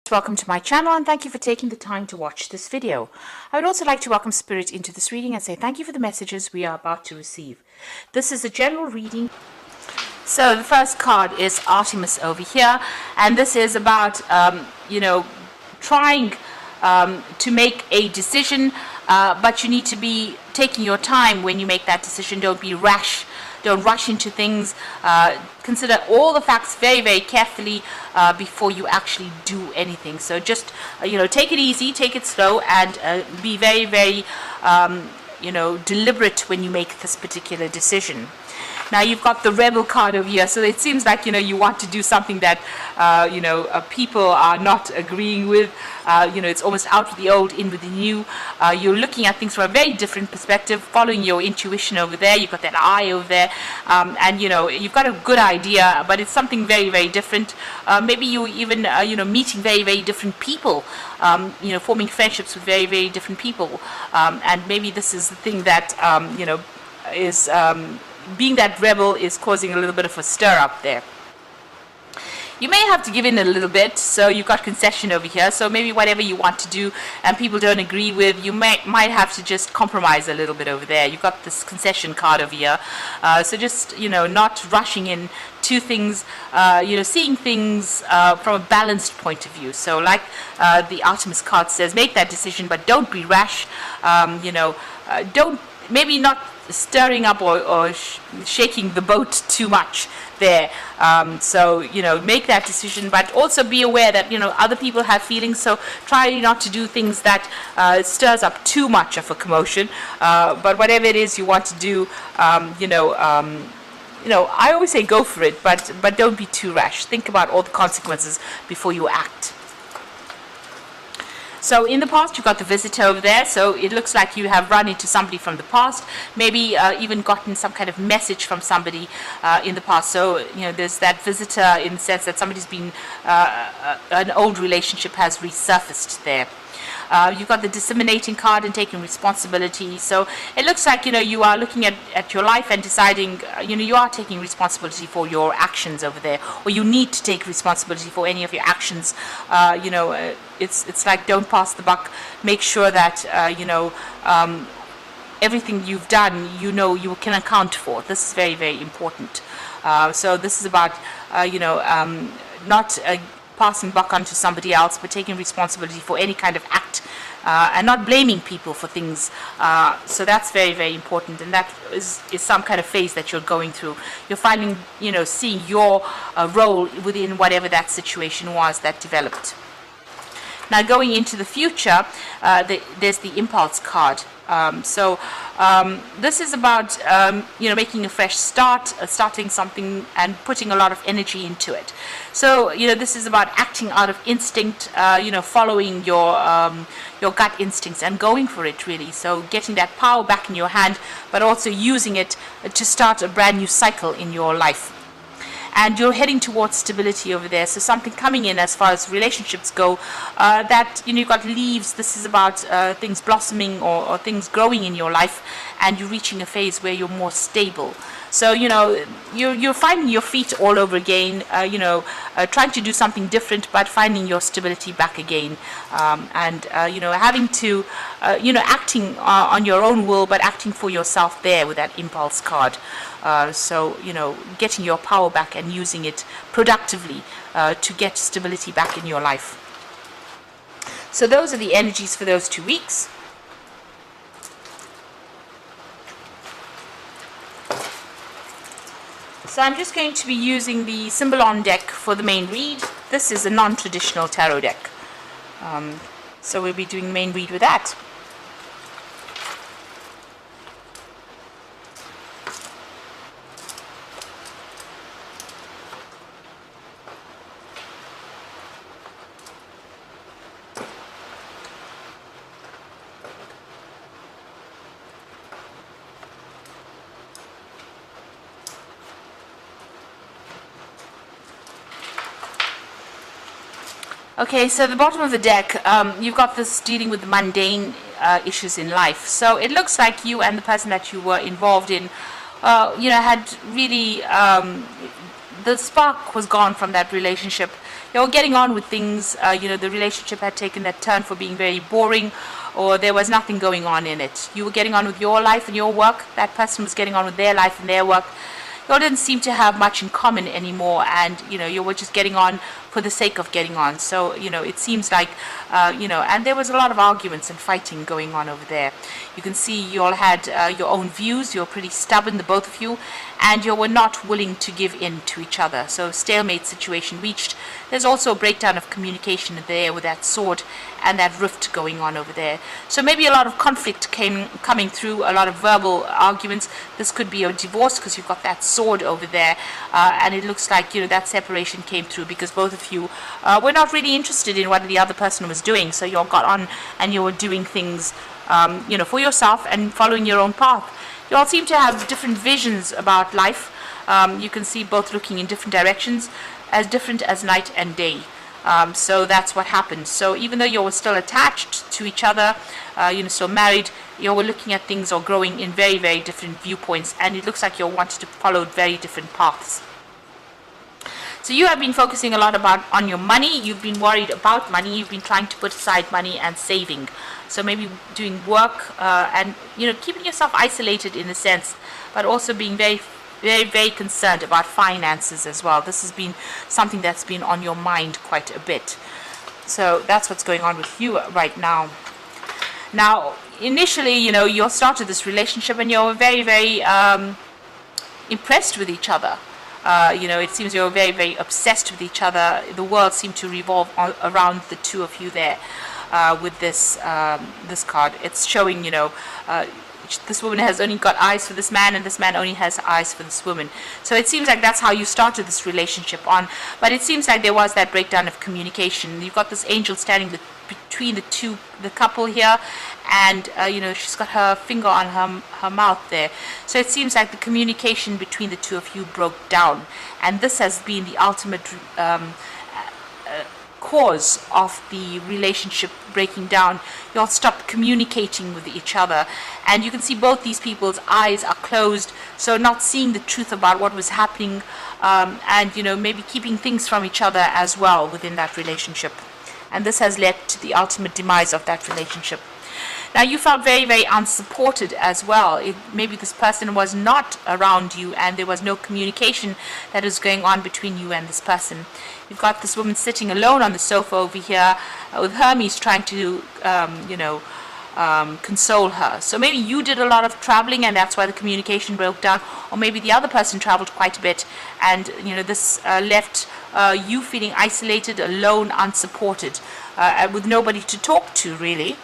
Welcome to my channel and thank you for taking the time to watch this video. I would also like to welcome Spirit into this reading and say thank you for the messages we are about to receive. This is a general reading. So the first card is Artemis over here, and this is about trying to make a decision, but you need to be taking your time when you make that decision. Don't be rash. Don't rush into things. Consider all the facts very, very carefully before you actually do anything. So just, take it easy, take it slow, and be very, very, deliberate when you make this particular decision. Now you've got the Rebel card over here, so it seems like you want to do something that people are not agreeing with. It's almost out with the old, in with the new. You're looking at things from a very different perspective, following your intuition over there. You've got that eye over there, and you've got a good idea, but it's something very, very different. Maybe you even meeting very, very different people, forming friendships with very, very different people, and maybe this is the thing that is being that rebel is causing a little bit of a stir up there. You may have to give in a little bit, so you've got concession over here. So maybe whatever you want to do and people don't agree with, you might have to just compromise a little bit over there. You've got this concession card over here. So just, not rushing in to things, seeing things from a balanced point of view. So like the Artemis card says, make that decision, but don't be rash. Don't, maybe not stirring up or shaking the boat too much there. Make that decision, but also be aware that other people have feelings, so try not to do things that stirs up too much of a commotion, but whatever it is you want to do, I always say go for it, but don't be too rash. Think about all the consequences before you act. So in the past, you've got the visitor over there. So it looks like you have run into somebody from the past, maybe even gotten some kind of message from somebody in the past. So, there's that visitor in the sense that somebody's been, an old relationship has resurfaced there. You've got the disseminating card and taking responsibility. So it looks like, you are looking at your life and deciding, you are taking responsibility for your actions over there, or you need to take responsibility for any of your actions. It's like don't pass the buck. Make sure that, everything you've done, you can account for. This is very, very important. So this is about, not passing buck onto somebody else, but taking responsibility for any kind of act, and not blaming people for things. So that's very, very important, and that is some kind of phase that you're going through. You're finding, seeing your role within whatever that situation was that developed. Now going into the future, there's the impulse card. This is about making a fresh start, starting something and putting a lot of energy into it. So this is about acting out of instinct, following your gut instincts and going for it, really. So getting that power back in your hand, but also using it to start a brand new cycle in your life. And you're heading towards stability over there. So something coming in as far as relationships go, that, you've got leaves. This is about things blossoming or things growing in your life, and you're reaching a phase where you're more stable. So, you're finding your feet all over again, trying to do something different, but finding your stability back again. Having to, acting on your own will, but acting for yourself there with that impulse card. Getting your power back and using it productively to get stability back in your life. So those are the energies for those 2 weeks. So I'm just going to be using the Symbolon deck for the main read. This is a non-traditional tarot deck. So we'll be doing the main read with that. Okay, so the bottom of the deck, you've got this dealing with the mundane issues in life. So it looks like you and the person that you were involved in, had really, the spark was gone from that relationship. you're getting on with things. The relationship had taken that turn for being very boring, or there was nothing going on in it. You were getting on with your life and your work. That person was getting on with their life and their work. You all didn't seem to have much in common anymore, and you were just getting on for the sake of getting on. So it seems like and there was a lot of arguments and fighting going on over there. You can see you all had your own views. You're pretty stubborn, the both of you, and you were not willing to give in to each other. So stalemate situation reached. There's also a breakdown of communication there with that sword and that rift going on over there. So maybe a lot of conflict coming through, a lot of verbal arguments. This could be a divorce because you've got that sword over there, and it looks like that separation came through because both of you were not really interested in what the other person was doing. So you all got on and you were doing things for yourself and following your own path. You all seem to have different visions about life. You can see both looking in different directions, as different as night and day. So that's what happened. So even though you were still attached to each other, still married, you were looking at things or growing in very, very different viewpoints, and it looks like you wanted to follow very different paths. So you have been focusing a lot on your money. You've been worried about money. You've been trying to put aside money and saving. So maybe doing work and keeping yourself isolated in a sense, but also being very, very, very concerned about finances as well. This has been something that's been on your mind quite a bit. So that's what's going on with you right now. Now, initially, you started this relationship and you're very, very impressed with each other. It seems you're very, very obsessed with each other. The world seemed to revolve around the two of you there with this card. It's showing, this woman has only got eyes for this man, and this man only has eyes for this woman. So it seems like that's how you started this relationship on. But it seems like there was that breakdown of communication. You've got this angel standing between the couple here, and she's got her finger on her mouth there. So it seems like the communication between the two of you broke down, and this has been the ultimate cause of the relationship breaking down. You all stopped communicating with each other, and you can see both these people's eyes are closed, so not seeing the truth about what was happening, and maybe keeping things from each other as well within that relationship. And this has led to the ultimate demise of that relationship. Now, you felt very, very unsupported as well. Maybe this person was not around you and there was no communication that was going on between you and this person. You've got this woman sitting alone on the sofa over here with Hermes trying to, console her. So maybe you did a lot of traveling and that's why the communication broke down, or maybe the other person traveled quite a bit and this left you feeling isolated, alone, unsupported, with nobody to talk to really.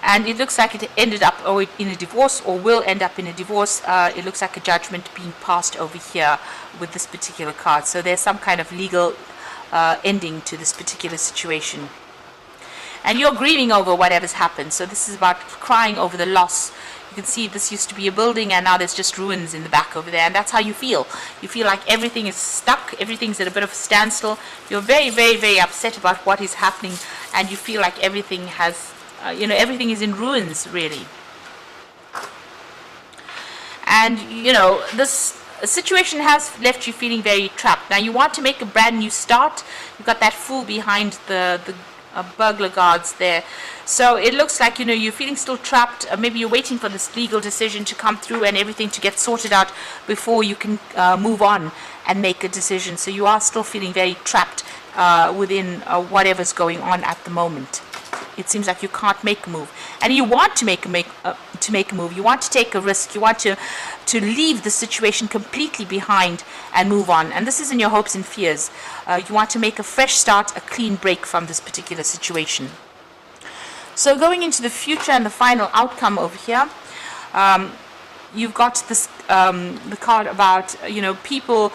And it looks like it ended up in a divorce, or will end up in a divorce. It looks like a judgment being passed over here with this particular card. So there's some kind of legal ending to this particular situation. And you're grieving over whatever's happened. So this is about crying over the loss. You can see this used to be a building and now there's just ruins in the back over there. And that's how you feel. You feel like everything is stuck. Everything's at a bit of a standstill. You're very, very, very upset about what is happening. And you feel like everything has, everything is in ruins, really. And, this situation has left you feeling very trapped. Now, you want to make a brand new start. You've got that fool behind the burglar guards there. So it looks like, you're feeling still trapped. Maybe you're waiting for this legal decision to come through and everything to get sorted out before you can move on and make a decision. So you are still feeling very trapped within whatever's going on at the moment. It seems like you can't make a move, and you want to make a move. You want to take a risk. You want to leave the situation completely behind and move on. And this is in your hopes and fears. You want to make a fresh start, a clean break from this particular situation. So going into the future and the final outcome over here, you've got this the card about people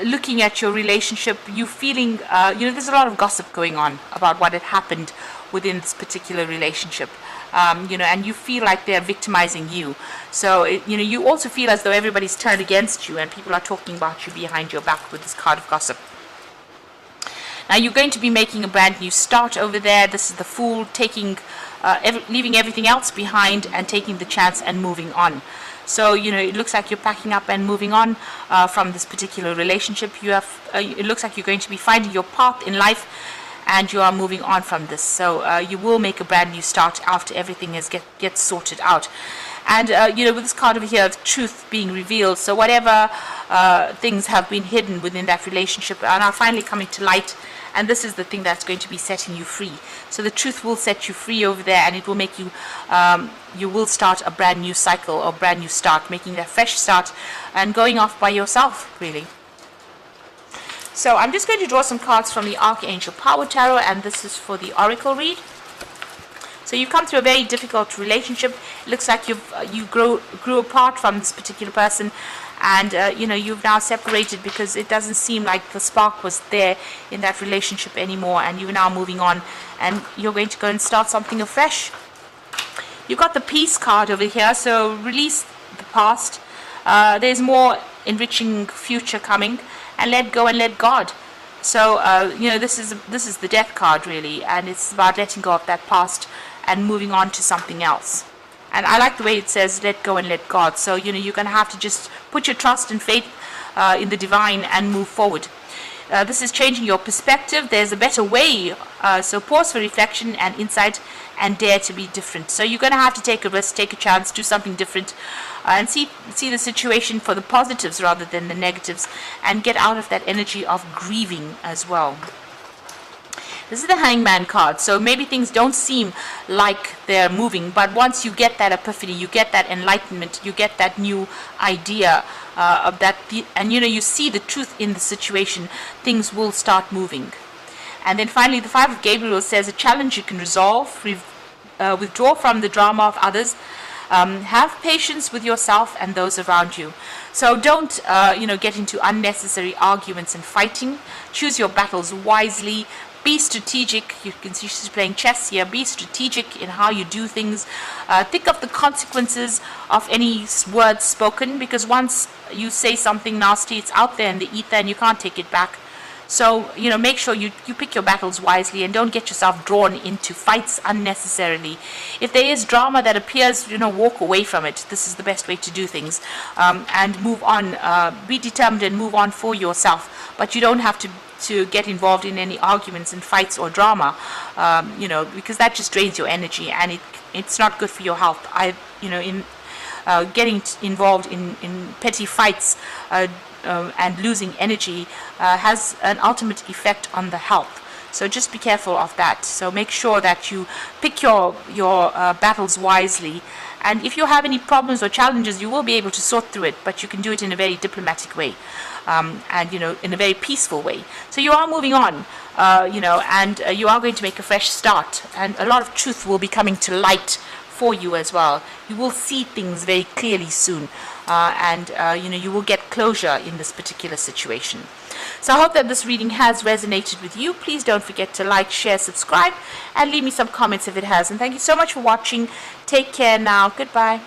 looking at your relationship. You feeling there's a lot of gossip going on about what had happened within this particular relationship, and you feel like they're victimizing you. So you also feel as though everybody's turned against you and people are talking about you behind your back with this card of gossip. Now you're going to be making a brand new start over there. This is the Fool, taking leaving everything else behind and taking the chance and moving on. So, it looks like you're packing up and moving on from this particular relationship. It looks like you're going to be finding your path in life, and you are moving on from this. So you will make a brand new start after everything gets sorted out. And with this card over here, truth being revealed. So whatever things have been hidden within that relationship are now finally coming to light. And this is the thing that's going to be setting you free. So the truth will set you free over there, and it will make you, you will start a brand new cycle or brand new start, making that fresh start and going off by yourself, really. So I'm just going to draw some cards from the Archangel Power Tarot, and this is for the Oracle read. So you've come through a very difficult relationship. It looks like you grew apart from this particular person, and you've now separated because it doesn't seem like the spark was there in that relationship anymore, and you're now moving on, and you're going to go and start something afresh. You've got the Peace card over here, so release the past. There's more enriching future coming, and let go and let God. So this is the Death card, really, and it's about letting go of that past and moving on to something else. And I like the way it says let go and let God. So you're going to have to just put your trust and faith in the divine and move forward. This is changing your perspective. There's a better way. So pause for reflection and insight, and dare to be different. So you're going to have to take a risk, take a chance, do something different, and see the situation for the positives rather than the negatives, and get out of that energy of grieving as well. This is the Hangman card. So maybe things don't seem like they're moving, but once you get that epiphany, you get that enlightenment, you get that new idea of that, and you see the truth in the situation, things will start moving. And then finally, the Five of Gabriel says a challenge you can resolve, withdraw from the drama of others, have patience with yourself and those around you. So don't get into unnecessary arguments and fighting. Choose your battles wisely. Be strategic. You can see she's playing chess here. Be strategic in how you do things. Think of the consequences of any words spoken, because once you say something nasty, it's out there in the ether and you can't take it back. So, make sure you pick your battles wisely and don't get yourself drawn into fights unnecessarily. If there is drama that appears, walk away from it. This is the best way to do things. And move on. Be determined and move on for yourself. But you don't have to get involved in any arguments and fights or drama, because that just drains your energy, and it's not good for your health. Getting involved in petty fights and losing energy has an ultimate effect on the health. So just be careful of that. So make sure that you pick your battles wisely. And if you have any problems or challenges, you will be able to sort through it, but you can do it in a very diplomatic way, and in a very peaceful way. So you are moving on, and you are going to make a fresh start, and a lot of truth will be coming to light for you as well. You will see things very clearly soon, and you will get closure in this particular situation. So I hope that this reading has resonated with you. Please don't forget to like, share, subscribe, and leave me some comments if it has. And thank you so much for watching. Take care now. Goodbye.